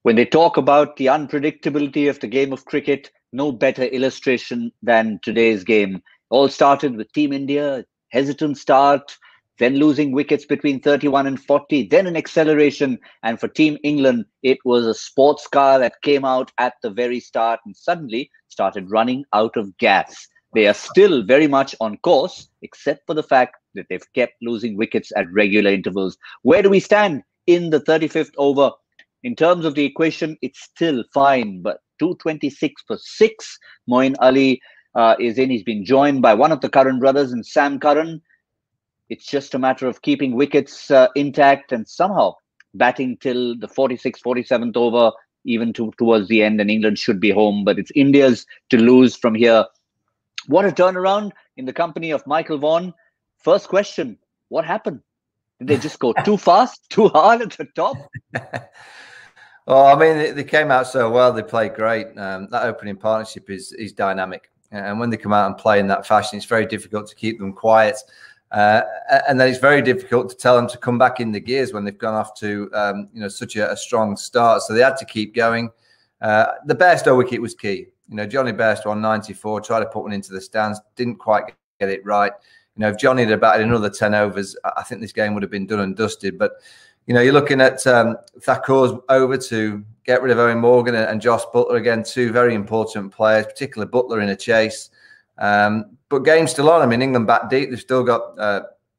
When they talk about the unpredictability of the game of cricket, no better illustration than today's game. All started with Team India, hesitant start, then losing wickets between 31 and 40, then an acceleration. And for Team England, it was a sports car that came out at the very start and suddenly started running out of gas. They are still very much on course, except for the fact that they've kept losing wickets at regular intervals. Where do we stand in the 35th over? In terms of the equation, it's still fine, but 226 for 6. Moeen Ali is in. He's been joined by one of the Curran brothers and Sam Curran. It's just a matter of keeping wickets intact and somehow batting till the 46th, 47th over, even towards the end, and England should be home. But it's India's to lose from here. What a turnaround in the company of Michael Vaughan. First question, what happened? Did they just go too fast, too hard at the top? Well, I mean, they came out so well. They played great. That opening partnership is dynamic. And when they come out and play in that fashion, it's very difficult to keep them quiet. And then it's very difficult to tell them to come back in the gears when they've gone off to such a strong start. So they had to keep going. The Bairstow wicket was key. Johnny Bairstow on 94 tried to put one into the stands, didn't quite get it right. If Johnny had batted another 10 overs, I think this game would have been done and dusted. But you're looking at Thakur's over to get rid of Owen Morgan and Josh Buttler, again, two very important players, particularly Buttler in a chase. But game's still on. I mean, England back deep. They've still got,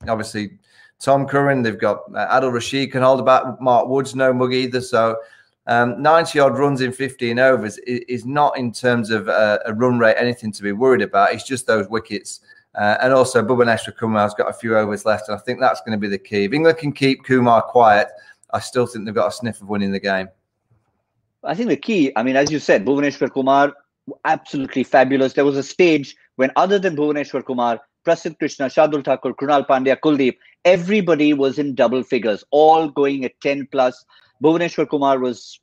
obviously, Tom Curran. They've got Adil Rashid can hold about. Mark Wood's no mug either. So 90-odd runs in 15 overs is not, in terms of a run rate, anything to be worried about. It's just those wickets. And also, Bhubaneswar Kumar's got a few overs left, and I think that's going to be the key. If England can keep Kumar quiet, I still think they've got a sniff of winning the game. I think the key, I mean, as you said, Bhubaneswar Kumar, absolutely fabulous. There was a stage when, other than Bhubaneswar Kumar, Prasidh Krishna, Shardul Thakur, Krunal Pandya, Kuldeep, everybody was in double figures, all going at 10 plus. Bhubaneswar Kumar was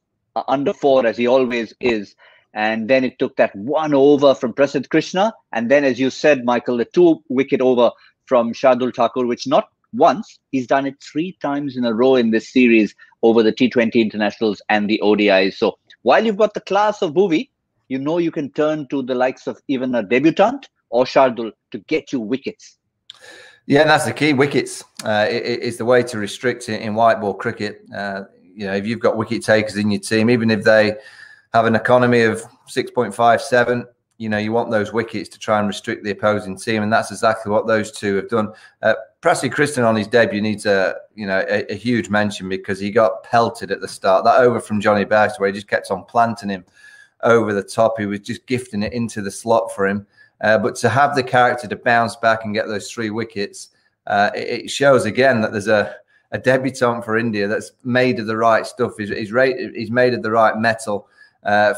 under 4, as he always is. And then it took that one over from Prasidh Krishna. And then, as you said, Michael, the 2-wicket over from Shardul Thakur, which not once, he's done it 3 times in a row in this series over the T20 internationals and the ODIs. So while you've got the class of Bhuvi, you can turn to the likes of even a debutant or Shardul to get you wickets. Yeah, that's the key. Wickets is the way to restrict it in white ball cricket. If you've got wicket takers in your team, even if they have an economy of 6.57, you want those wickets to try and restrict the opposing team, and that's exactly what those two have done. Prasidh Krishna on his debut needs a huge mention, because he got pelted at the start. That over from Johnny Bairstow, where he just kept on planting him over the top. He was just gifting it into the slot for him. But to have the character to bounce back and get those 3 wickets, it shows again that there's a debutant for India that's made of the right stuff. He's made of the right metal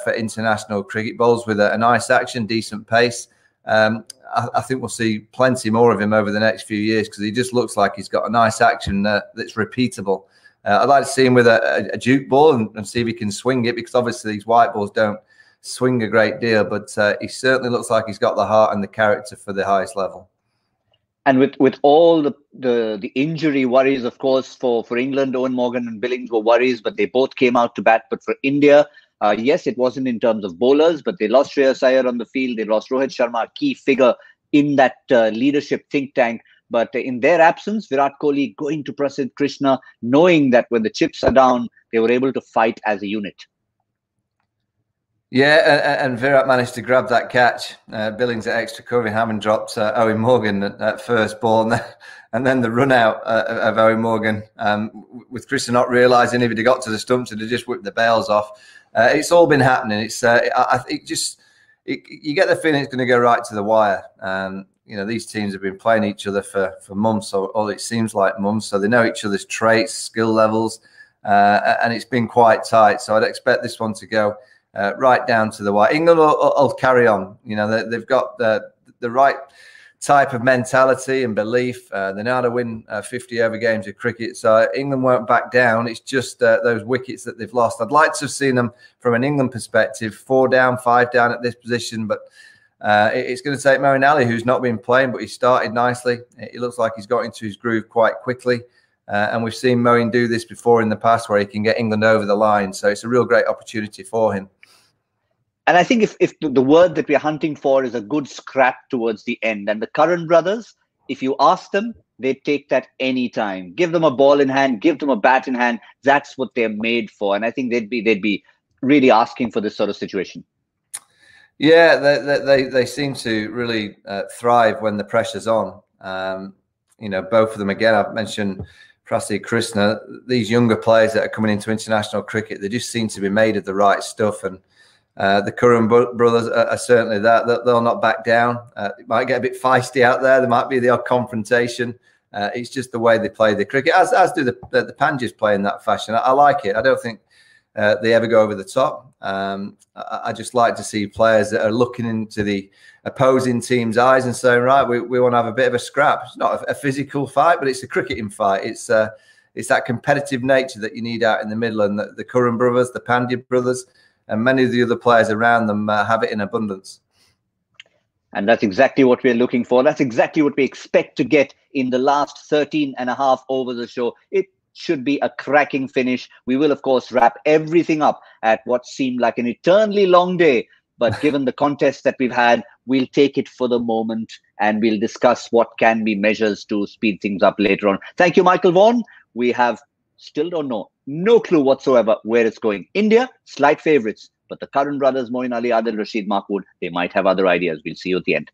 for international cricket. Bowls with a nice action, decent pace. I think we'll see plenty more of him over the next few years, because he just looks like he's got a nice action that's repeatable. I'd like to see him with a duke ball and see if he can swing it, because obviously these white balls don't swing a great deal, but he certainly looks like he's got the heart and the character for the highest level. And with all the injury worries, of course, for England, Owen Morgan and Billings were worries, but they both came out to bat. But for India, yes, it wasn't in terms of bowlers, but they lost Shreyas Iyer on the field. They lost Rohit Sharma, a key figure in that leadership think tank. But in their absence, Virat Kohli going to Prasidh Krishna, knowing that when the chips are down, they were able to fight as a unit. Yeah, and Virat managed to grab that catch. Billings at extra cover, having dropped Owen Morgan at first ball, and then the run out of Owen Morgan, with Krishna not realising if he'd got to the stumps, he'd have just whipped the bails off. It's all been happening. It's you get the feeling it's going to go right to the wire. These teams have been playing each other for months, or it seems like months, so they know each other's traits, skill levels, and it's been quite tight. So I'd expect this one to go right down to the wire. England will carry on. They've got the right type of mentality and belief. They know how to win 50-over games of cricket. So England won't back down. It's just those wickets that they've lost. I'd like to have seen them from an England perspective, 4 down, 5 down at this position. But it's going to take Moeen Ali, who's not been playing, but he started nicely. It looks like he's got into his groove quite quickly. And we've seen Moeen do this before in the past, where he can get England over the line. So it's a real great opportunity for him. And I think if the word that we're hunting for is a good scrap towards the end, and the Curran brothers, if you ask them, they'd take that any time. Give them a ball in hand, give them a bat in hand. That's what they're made for. And I think they'd be really asking for this sort of situation. Yeah, they seem to really thrive when the pressure's on. Both of them, again, I've mentioned Prasidh, Krishna, these younger players that are coming into international cricket, they just seem to be made of the right stuff. And the Curran brothers are certainly that. They'll not back down. It might get a bit feisty out there. There might be the odd confrontation. It's just the way they play the cricket, as do the Panjis play in that fashion. I like it. I don't think they ever go over the top. I just like to see players that are looking into the opposing team's eyes and saying, right, we want to have a bit of a scrap. It's not a physical fight, but it's a cricketing fight. It's that competitive nature that you need out in the middle. And the Curran brothers, the Pandya brothers, and many of the other players around them have it in abundance. And that's exactly what we're looking for. That's exactly what we expect to get in the last 13 and a half overs of the show. It should be a cracking finish. We will, of course, wrap everything up at what seemed like an eternally long day. But given the contest that we've had, we'll take it for the moment and we'll discuss what can be measures to speed things up later on. Thank you, Michael Vaughan. We have still don't know, no clue whatsoever where it's going. India, slight favourites. But the Curran brothers, Moeen Ali, Adil Rashid, Mahmood, they might have other ideas. We'll see you at the end.